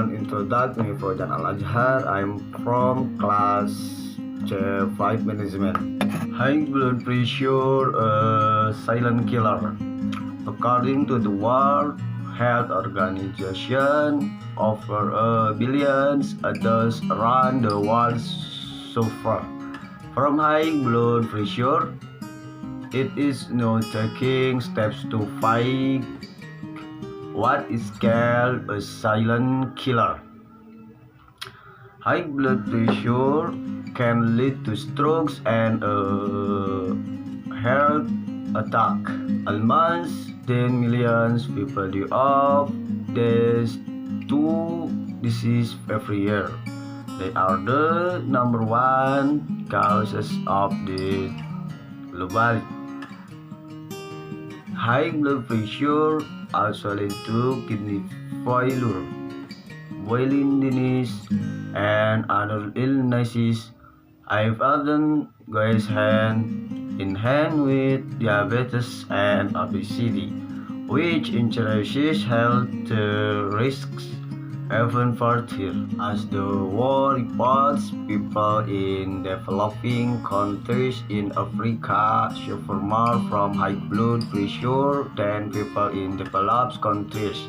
everyone, introduce me FauzanAl-Ajhar. I'm from Class C5 Management. High blood pressure, a silent killer. According to the World Health Organization, over billions adults around the world suffer from high blood pressure. It is now taking steps to fight what is called a silent killer. High blood pressure can lead to strokes and a heart attack. Almost 10 million people die of these two diseases every year. They are the number one causes of death globally. High blood pressure also leads to kidney failure, blindness, and other illnesses. I've often goes hand in hand with diabetes and obesity, which introduces health risks even further. As the world reports, people in developing countries in Africa suffer more from high blood pressure than people in developed countries.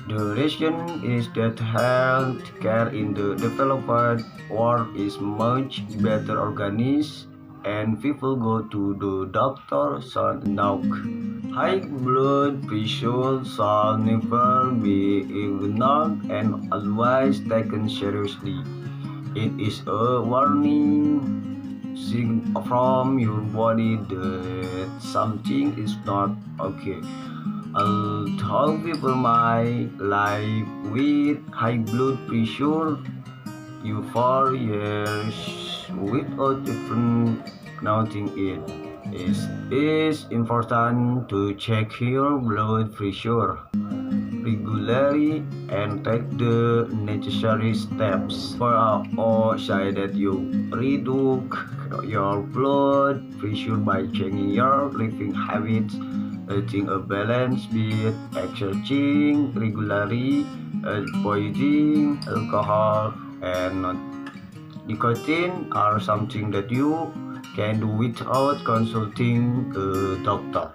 The reason is that health care in the developed world is much better organized and people go to the doctor so enough. High blood pressure shall never be ignored and always taken seriously. It is a warning signal from your body that something is not okay. Although people might live with high blood pressure for years without even noticing it, it is important to check your blood pressure regularly and take the necessary steps for say that you reduce your blood pressure by changing your living habits, eating a balanced diet, exercising regularly, avoiding alcohol and nicotine are something that you can do without consulting a doctor.